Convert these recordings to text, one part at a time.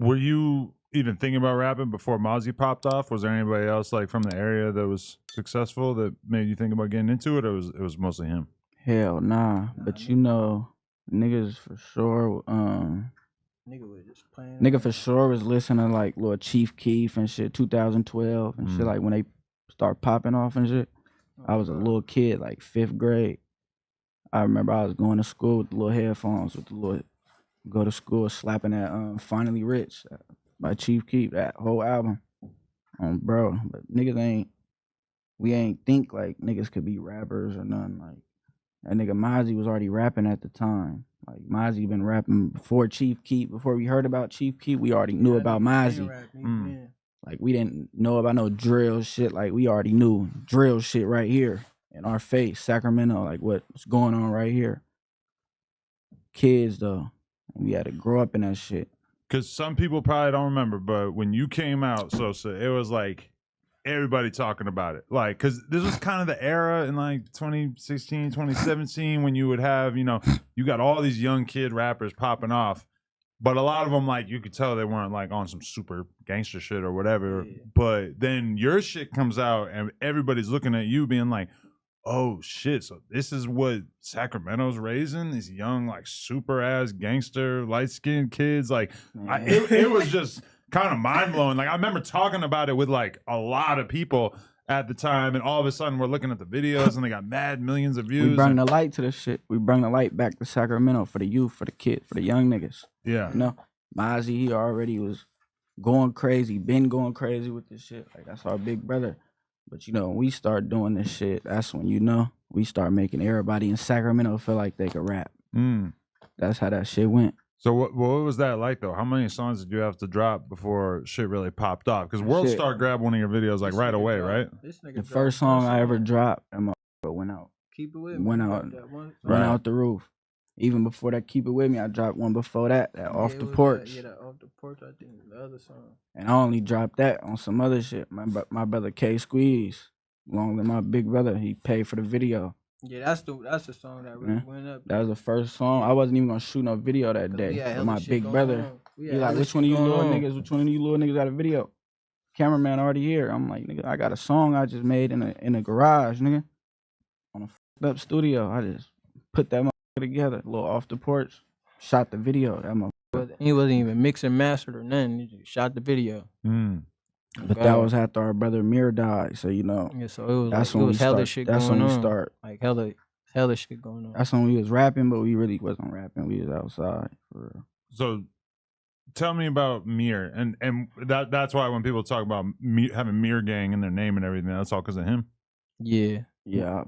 Were you even thinking about rapping before Mozzie popped off? Was there anybody else like from the area that was successful that made you think about getting into it, or it was mostly him? Hell nah. But you know, niggas for sure. Nigga was just playing. Nigga for sure was listening to like little Chief Keef and shit, 2012 and shit. Like when they start popping off and shit. I was a little kid, like 5th grade. I remember I was going to school with the little headphones, with the little go to school slapping that Finally Rich by Chief Keef, that whole album. Bro, but niggas we ain't think like niggas could be rappers or nothing. Like that nigga Mozzie was already rapping at the time. Like Mozzie been rapping before Chief Keef. Before we heard about Chief Keef, we already knew about Mozzie. Like we didn't know about no drill shit. Like we already knew drill shit right here in our face, Sacramento. Like what's going on right here. Kids though, we had to grow up in that shit. Because some people probably don't remember, but when you came out, Sosa, it was like everybody talking about it. Like, because this was kind of the era in like 2016, 2017 when you would have, you know, you got all these young kid rappers popping off. But a lot of them, like, you could tell they weren't, like, on some super gangster shit or whatever. Yeah. But then your shit comes out and everybody's looking at you being like, oh, shit, so this is what Sacramento's raising? These young, like, super-ass gangster, light-skinned kids? Like, it was just kind of mind-blowing. Like, I remember talking about it with, like, a lot of people at the time, and all of a sudden we're looking at the videos and they got mad millions of views. We brought the light to this shit. We brought the light back to Sacramento for the youth, for the kids, for the young niggas. Yeah. You know, Mozzie, he already was going crazy, been going crazy with this shit. Like, that's our big brother. But, you know, when we start doing this shit, that's when, you know, we start making everybody in Sacramento feel like they could rap. That's how that shit went. So what was that like, though? How many songs did you have to drop before shit really popped off? Because World Star grabbed one of your videos, like, right away, right? The first song I ever dropped, that motherfucker went out. Keep It With Me. Went out, ran out the roof. Even before that, Keep It With Me, I dropped one before that Off the Porch. That Off the Porch, I think, the other song. And I only dropped that on some other shit. My brother K Squeeze, along with my big brother, he paid for the video. Yeah, that's the song that really went up. That was the first song. I wasn't even gonna shoot no video that day. But my big brother, he like, which one of you little niggas? Which one of you little niggas got a video? Cameraman already here. I'm like, nigga, I got a song I just made in a garage, nigga, on a up studio. I just put that motherfucker together, a little Off the Porch, shot the video. That motherfucker. He wasn't even mixed and mastered or nothing. He just shot the video. But that was after our brother Mir died, so you know. Yeah, so it was that's when hella shit going on. That's when we start. Like hella shit going on. That's when we was rapping, but we really wasn't rapping. We was outside for real. So tell me about Mir, and that's why when people talk about having Mir Gang in their name and everything, that's all because of him. Yeah.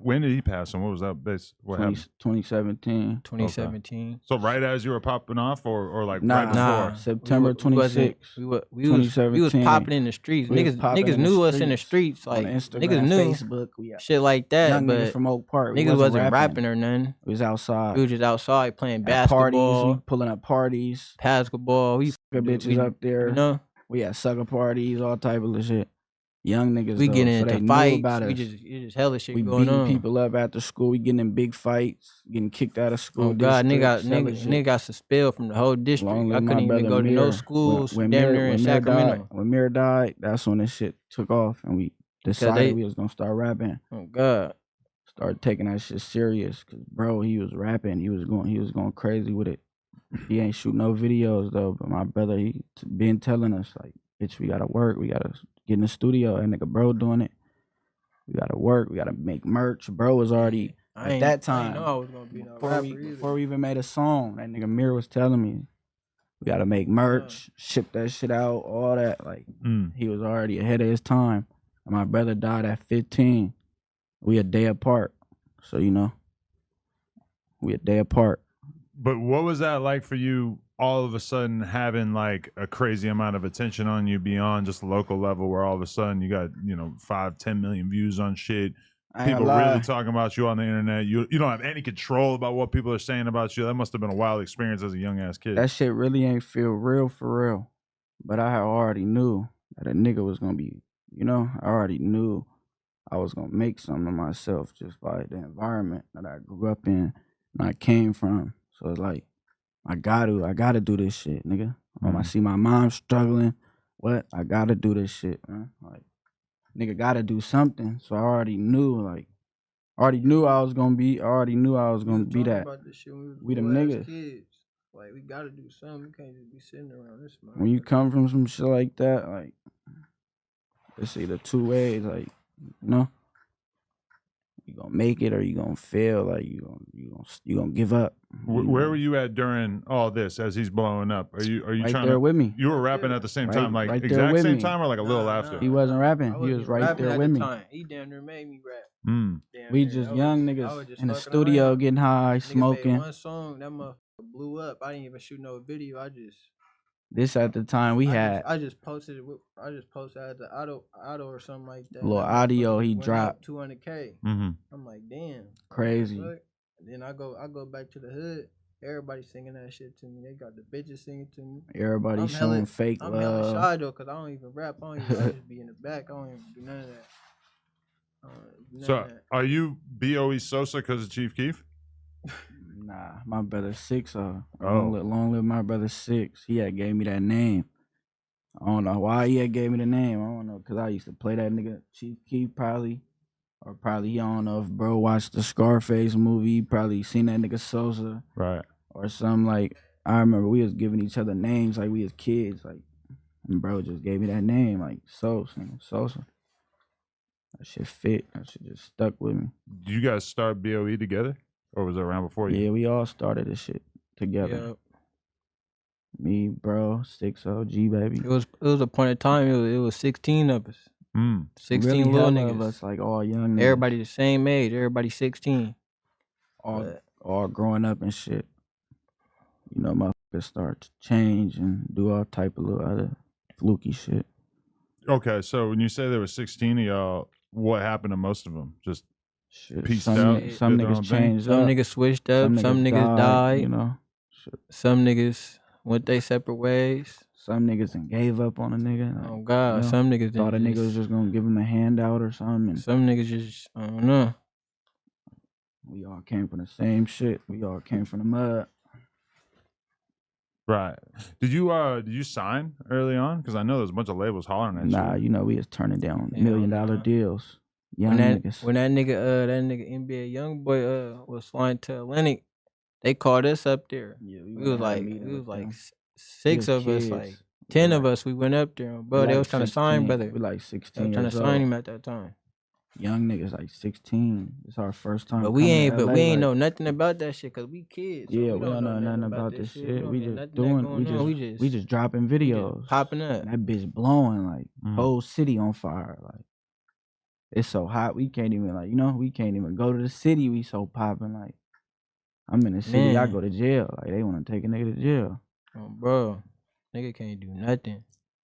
When did he pass? And what was that base? What happened? 2017. 2017. Okay. So right as you were popping off, or like right before? Nah. September 26th. We was popping in the streets. Niggas knew us in the streets. Like Instagram, niggas knew Facebook, shit like that. Young but niggas from Oak Park. Niggas wasn't rapping or nothing. We was outside. We was just outside playing basketball. Parties, pulling up parties. Basketball. We bitches up there. You know? We had sucker parties, all type of shit. Young niggas, we getting so into fights. We just hella shit going on. We beating people up after school. We getting in big fights. Getting kicked out of school. Oh God, nigga got expelled from the whole district. I couldn't even go to no schools. Damn near in Sacramento. When Mir died, that's when this shit took off, and we decided we was gonna start rapping. Oh God, started taking that shit serious, cause bro, he was rapping. He was going crazy with it. He ain't shoot no videos though, but my brother, he been telling us like, bitch, we gotta work. We gotta get in the studio. That nigga bro doing it. We gotta work. We gotta make merch. Bro was already at that time. I know I was gonna be before we even made a song. That nigga Mir was telling me we gotta make merch, ship that shit out, all that. Like he was already ahead of his time. And my brother died at 15. We a day apart. So you know, we a day apart. But what was that like for you? All of a sudden having like a crazy amount of attention on you beyond just the local level, where all of a sudden you got 5-10 million views on shit. People really talking about you on the internet. You don't have any control about what people are saying about you. That must have been a wild experience as a young ass kid. That shit really ain't feel real for real. But I already knew that a nigga was gonna be, I already knew I was gonna make something of myself just by the environment that I grew up in and I came from. So it's like, I gotta do this shit, nigga. I see my mom struggling. What? I gotta do this shit, man. Like, nigga gotta do something. So I already knew, like, I already knew I was gonna be that. About this shit when we them niggas. Kids. Like, we gotta do something. We can't just be sitting around this month. When you come from some shit like that, like, it's either two ways, like, you know, you gonna make it or you gonna fail. Like, you gonna give up. Where were you at during all this as he's blowing up? Are you right trying there to? with me? You were rapping at the same time, like right exact same me. time, or like a little after? He wasn't rapping. He was right there with me. He damn near made me rap. We just young niggas in the studio getting high, smoking. Made one song that motherfucker blew up. I didn't even shoot no video. This at the time we had. I just posted it. I just posted at the auto or something like that. Little audio he dropped 200K. I'm like, damn, crazy. And then I go back to the hood. Everybody singing that shit to me. They got the bitches singing to me. Everybody showing fake love. I'm hella shy though, cause I don't even rap. I just be in the back. I don't even do none of that. So are you BOE Sosa because of Chief Keef? Nah, my brother 6. Long live my brother 6. He had gave me that name. I don't know why he had gave me the name. I don't know, cause I used to play that nigga Chief Keef probably. Or probably, I don't know if bro watched the Scarface movie. Probably seen that nigga Sosa. Right. Or something like, I remember we was giving each other names like we was kids. Like, and bro just gave me that name, like Sosa. That shit fit. That shit just stuck with me. Did you guys start BOE together? Or was it around before you? Yeah, we all started this shit together. Yep. Me, bro, 6-0, G baby. It was a point in time, it was 16 of us. 16 really little niggas. Of us, like all young niggas. Everybody the same age, everybody 16. All growing up and shit. You know, motherfuckers start to change and do all type of little other fluky shit. Okay, so when you say there were 16 of y'all, what happened to most of them? Just peaced out? Some niggas changed Some niggas switched up. Some niggas died. You know? Some niggas went their separate ways. Some niggas done gave up on a nigga. Like, oh, God. You know, some niggas thought a nigga was just going to give him a handout or something. And some niggas just, I don't know. We all came from the same shit. We all came from the mud. Right. Did you sign early on? Because I know there's a bunch of labels hollering at you. Nah, you know, we was turning down $1 million deals. Young niggas. When that nigga NBA Youngboy was flying to Atlantic, they called us up there. Yeah, we was like 6 of us, like 10 of us. We went up there, bro. They was trying to sign, brother. We like 16. They was trying to sign him at that time. Young niggas like 16. It's our first time. But we ain't know nothing about that shit because we kids. Yeah, we don't know nothing about this shit. We just doing. We just dropping videos, popping up. And that bitch blowing like whole city on fire. Like it's so hot we can't even we can't even go to the city. We so popping like. I'm in the city. I go to jail. Like they want to take a nigga to jail. Oh, bro, nigga can't do nothing.